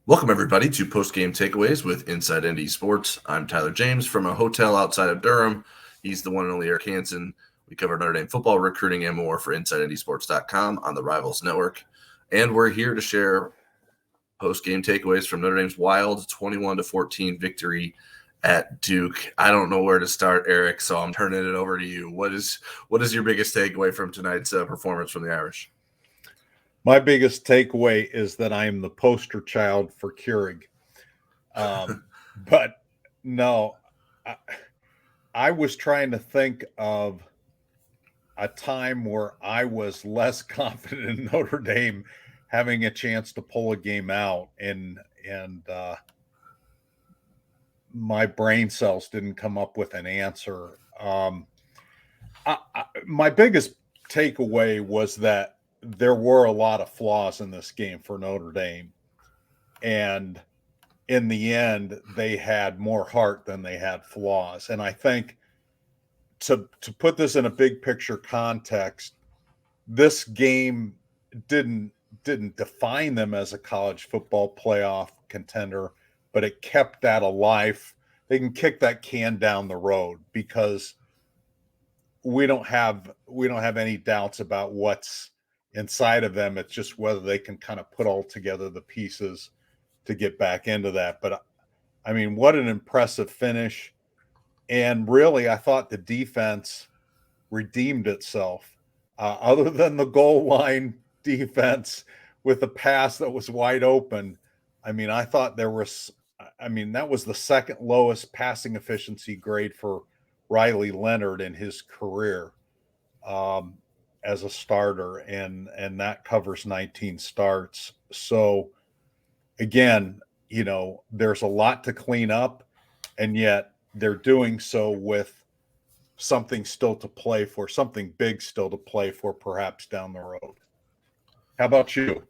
Welcome, everybody, to Postgame Takeaways with Inside ND Sports. I'm Tyler James from a hotel outside of Durham. He's the one and only Eric Hansen. We cover Notre Dame football, recruiting, and more for InsideNDSports.com on the Rivals Network. And we're here to share postgame takeaways from Notre Dame's wild 21-14 victory at Duke. I don't know where to start, Eric, so I'm turning it over to you. What is your biggest takeaway from tonight's performance from the Irish? My biggest takeaway is that I am the poster child for Keurig. But no, I was trying to think of a time where I was less confident in Notre Dame having a chance to pull a game out, and my brain cells didn't come up with an answer. My biggest takeaway was that there were a lot of flaws in this game for Notre Dame. And in the end, they had more heart than they had flaws. And I think to put this in a big picture context, this game didn't define them as a college football playoff contender, but it kept that alive. They can kick that can down the road because we don't have any doubts about what's inside of them. It's just whether they can kind of put all together the pieces to get back into that. But I mean, what an impressive finish. And really, I thought the defense redeemed itself. Other than the goal line defense with the pass that was wide open, I mean, I thought that was the second lowest passing efficiency grade for Riley Leonard in his career. As a starter, and that covers 19 starts. So again, there's a lot to clean up, and yet they're doing so with something still to play for, something big still to play for, perhaps down the road. How about you?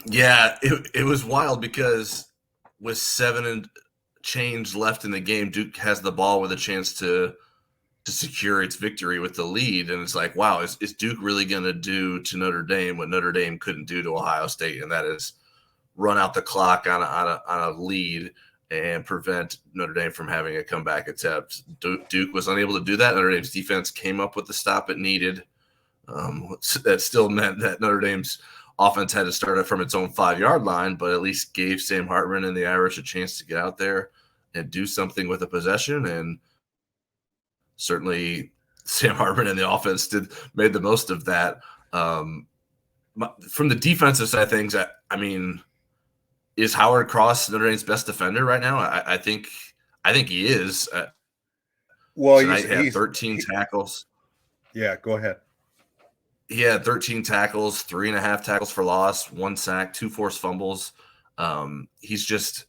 Yeah, it was wild because with 7 and change left in the game, Duke has the ball with a chance to secure its victory with the lead. And it's like, wow, is Duke really going to do to Notre Dame what Notre Dame couldn't do to Ohio State? And that is run out the clock on a lead and prevent Notre Dame from having a comeback attempt. Duke was unable to do that. Notre Dame's defense came up with the stop it needed. That still meant that Notre Dame's offense had to start it from its own 5-yard line, but at least gave Sam Hartman and the Irish a chance to get out there and do something with a possession. And certainly Sam Hartman and the offense made the most of that. From the defensive side of things, I mean, is Howard Cross Notre Dame's best defender right now? I think he is. Well, tonight he had 13 tackles. Yeah, go ahead. He had 13 tackles, 3.5 tackles for loss, 1 sack, 2 forced fumbles. He's just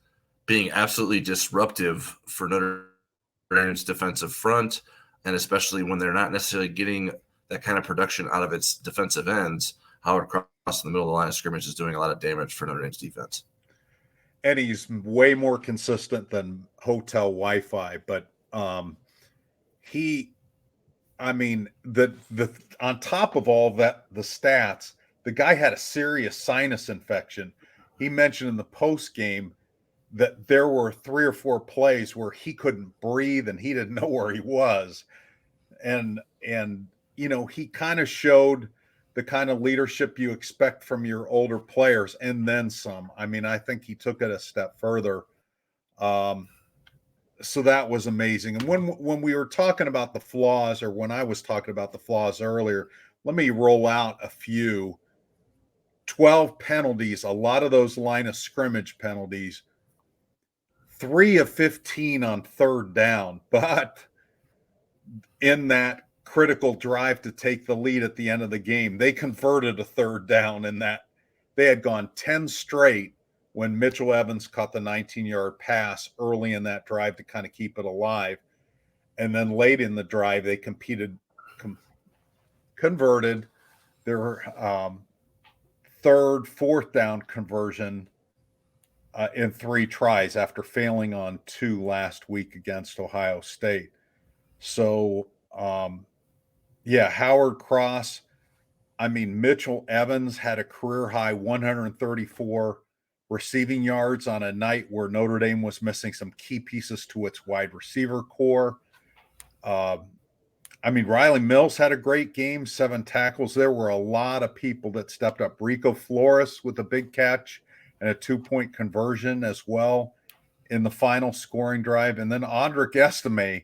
being absolutely disruptive for Notre Dame's defensive front. And especially when they're not necessarily getting that kind of production out of its defensive ends, Howard Cross in the middle of the line of scrimmage is doing a lot of damage for Notre Dame's defense. And he's way more consistent than hotel Wi-Fi. But on top of all that, the stats, the guy had a serious sinus infection. He mentioned in the post game that there were 3 or 4 plays where he couldn't breathe and he didn't know where he was. And he kind of showed the kind of leadership you expect from your older players and then some. I mean, I think he took it a step further. So that was amazing. And when we were talking about the flaws, or when I was talking about the flaws earlier, let me roll out a few. 12 penalties, a lot of those line of scrimmage penalties. 3 of 15 on third down, but in that critical drive to take the lead at the end of the game, they converted a third down in that they had gone 10 straight when Mitchell Evans caught the 19-yard pass early in that drive to kind of keep it alive. And then late in the drive, they converted their third, fourth down conversion in 3 tries after failing on 2 last week against Ohio State. So, Howard Cross. I mean, Mitchell Evans had a career high 134 receiving yards on a night where Notre Dame was missing some key pieces to its wide receiver core. Riley Mills had a great game, 7 tackles. There were a lot of people that stepped up. Rico Flores with a big catch and a 2-point conversion as well in the final scoring drive. And then Audric Estime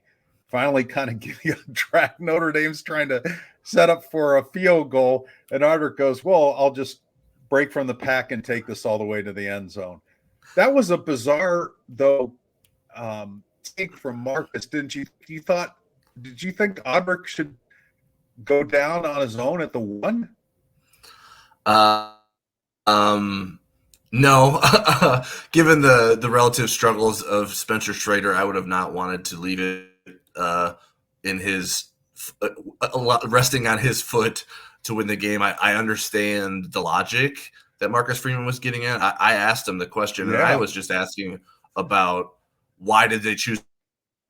finally kind of getting on track. Notre Dame's trying to set up for a field goal. And Audric goes, well, I'll just break from the pack and take this all the way to the end zone. That was a bizarre, though, take from Marcus, didn't you? Did you think Audric should go down on his own at the 1? No. Given the relative struggles of Spencer Schrader, I would have not wanted to leave it in his resting on his foot to win the game. I understand the logic that Marcus Freeman was getting at. I asked him the question, and I was just asking about why did they choose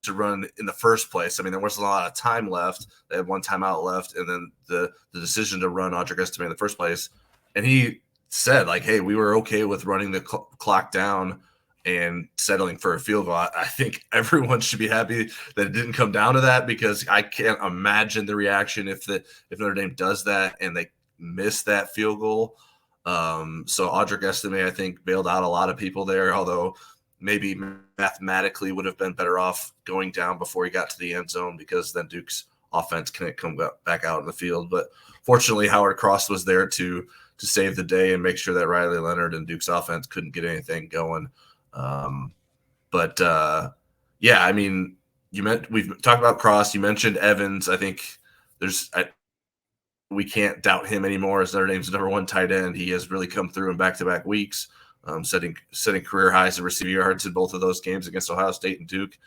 to run in the first place. I mean, there wasn't a lot of time left. They had 1 timeout left, and then the decision to run Audric Estime in the first place. And he said, like, hey, we were okay with running the clock down and settling for a field goal. I think everyone should be happy that it didn't come down to that, because I can't imagine the reaction if Notre Dame does that and they miss that field goal. So Audric Estime, I think, bailed out a lot of people there, although maybe mathematically would have been better off going down before he got to the end zone, because then Duke's offense couldn't come back out in the field. But fortunately, Howard Cross was there to save the day and make sure that Riley Leonard and Duke's offense couldn't get anything going. Yeah, I mean, we've talked about Cross. You mentioned Evans. I think we can't doubt him anymore as Notre Dame's number 1 tight end. He has really come through in back-to-back weeks. Setting career highs in receiving yards in both of those games against Ohio State and Duke.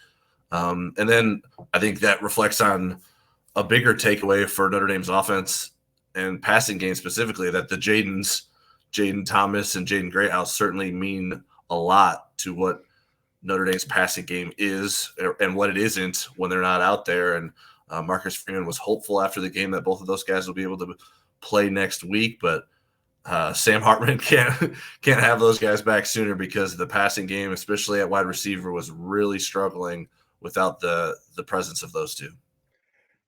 And then I think that reflects on a bigger takeaway for Notre Dame's offense and passing game specifically, that the Jaden Thomas and Jaden Greathouse certainly mean a lot to what Notre Dame's passing game is and what it isn't when they're not out there. And Marcus Freeman was hopeful after the game that both of those guys will be able to play next week, but Sam Hartman can't have those guys back sooner, because the passing game, especially at wide receiver, was really struggling without the presence of those two.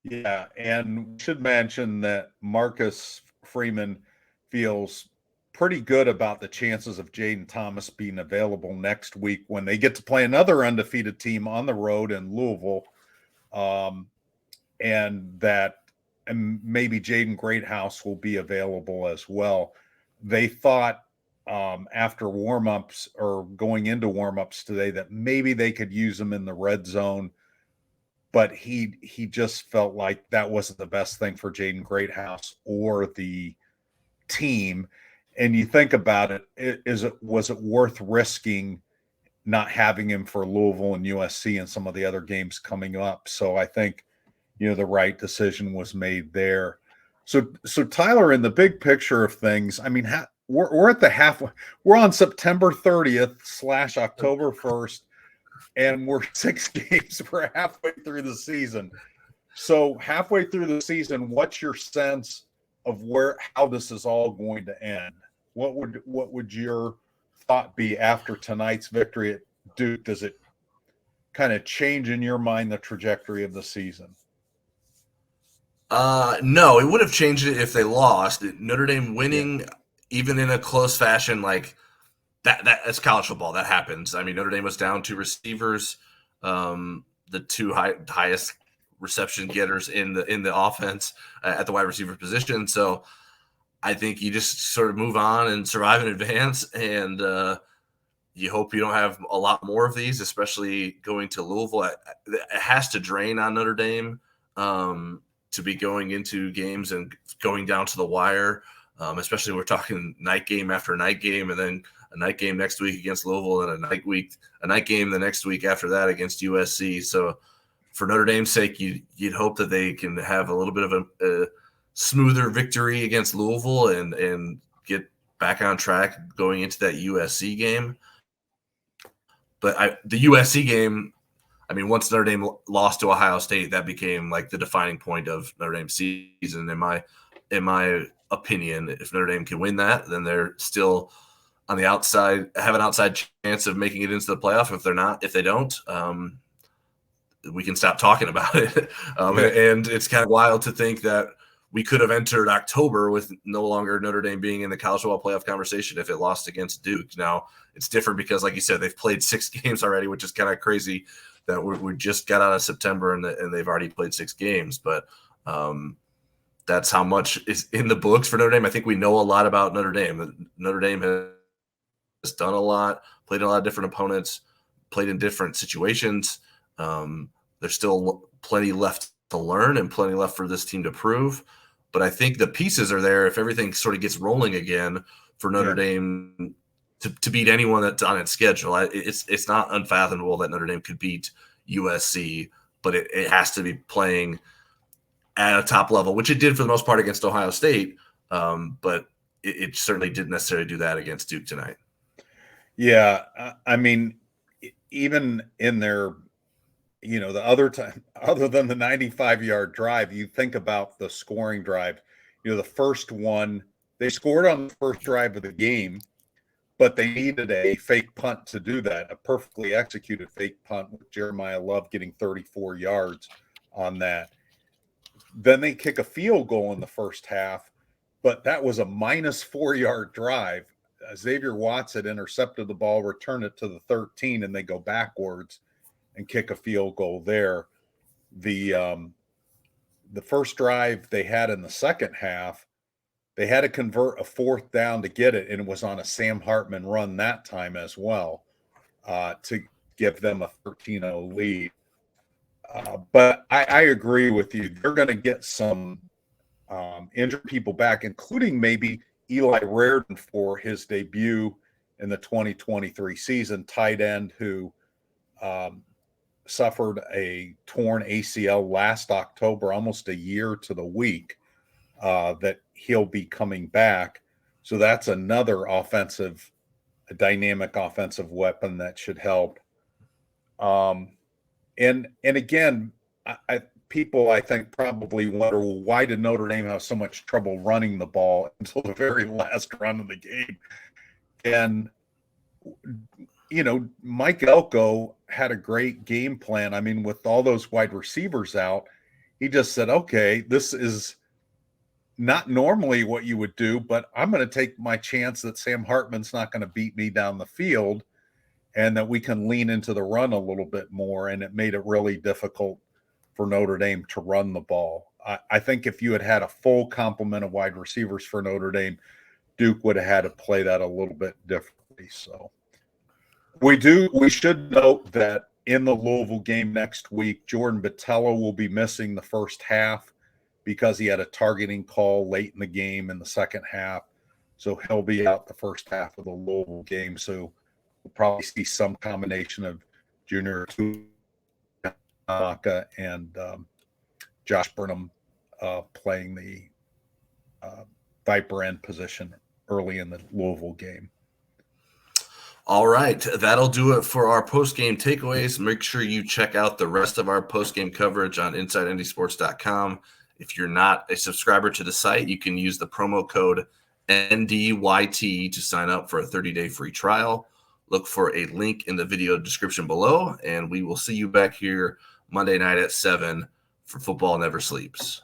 Yeah, and we should mention that Marcus Freeman feels pretty good about the chances of Jaden Thomas being available next week when they get to play another undefeated team on the road in Louisville, and maybe Jaden Greathouse will be available as well. They thought after warmups or going into warmups today that maybe they could use him in the red zone, but he just felt like that wasn't the best thing for Jaden Greathouse or the team. And you think about it, was it worth risking not having him for Louisville and USC and some of the other games coming up? So I think, the right decision was made there. So Tyler, in the big picture of things, I mean, we're at the halfway. We're on September 30th / October 1st, and we're 6 games. We're halfway through the season. So halfway through the season, what's your sense of how this is all going to end? What would your thought be after tonight's victory at Duke? Does it kind of change in your mind the trajectory of the season? No, it would have changed it if they lost. Notre Dame winning, even in a close fashion, like that's college football. That happens. I mean, Notre Dame was down 2 receivers, the 2 highest reception getters in the offense at the wide receiver position. So I think you just sort of move on and survive in advance, and you hope you don't have a lot more of these, especially going to Louisville. It has to drain on Notre Dame to be going into games and going down to the wire, especially we're talking night game after night game, and then a night game next week against Louisville, and a night game the next week after that against USC. So for Notre Dame's sake, you'd hope that they can have a little bit of a smoother victory against Louisville and get back on track going into that USC game. But the USC game, I mean, once Notre Dame lost to Ohio State, that became like the defining point of Notre Dame's season. In my opinion, if Notre Dame can win that, then they're still on the outside, have an outside chance of making it into the playoff. If they don't, we can stop talking about it. And it's kind of wild to think that we could have entered October with no longer Notre Dame being in the college football playoff conversation if it lost against Duke. Now, it's different because, like you said, they've played 6 games already, which is kind of crazy that we just got out of September and they've already played 6 games. But that's how much is in the books for Notre Dame. I think we know a lot about Notre Dame. Notre Dame has done a lot, played a lot of different opponents, played in different situations. There's still plenty left to learn and plenty left for this team to prove. But I think the pieces are there if everything sort of gets rolling again for Notre Dame to beat anyone that's on its schedule. It's not unfathomable that Notre Dame could beat USC, but it has to be playing at a top level, which it did for the most part against Ohio State. But it certainly didn't necessarily do that against Duke tonight. Yeah. I mean, even in their, the other time, other than the 95-yard drive, you think about the scoring drive. The first one, they scored on the first drive of the game, but they needed a fake punt to do that, a perfectly executed fake punt with Jeremiah Love getting 34 yards on that. Then they kick a field goal in the first half, but that was a -4-yard drive. Xavier Watts had intercepted the ball, returned it to the 13, and they go backwards and kick a field goal there. The first drive they had in the second half, they had to convert a 4th down to get it, and it was on a Sam Hartman run that time as well to give them a 13-0 lead. But I agree with you. They're going to get some injured people back, including maybe Eli Raridon for his debut in the 2023 season, tight end who suffered a torn ACL last October, almost a year to the week, that he'll be coming back. So that's another dynamic offensive weapon that should help. And again, people, I think, probably wonder, well, why did Notre Dame have so much trouble running the ball until the very last run of the game? And, Mike Elko had a great game plan. I mean, with all those wide receivers out, he just said, okay, this is not normally what you would do, but I'm going to take my chance that Sam Hartman's not going to beat me down the field and that we can lean into the run a little bit more. And it made it really difficult for Notre Dame to run the ball. I think if you had a full complement of wide receivers for Notre Dame, Duke would have had to play that a little bit differently. So we should note that in the Louisville game next week, Jordan Botello will be missing the first half because he had a targeting call late in the game in the second half. So he'll be out the first half of the Louisville game. So we'll probably see some combination of Junior Tuiaka and Josh Burnham playing the Viper end position early in the Louisville game. All right, that'll do it for our post-game takeaways. Make sure you check out the rest of our post-game coverage on InsideNDSports.com. If you're not a subscriber to the site, you can use the promo code NDYT to sign up for a 30-day free trial. Look for a link in the video description below, and we will see you back here Monday night at 7 for Football Never Sleeps.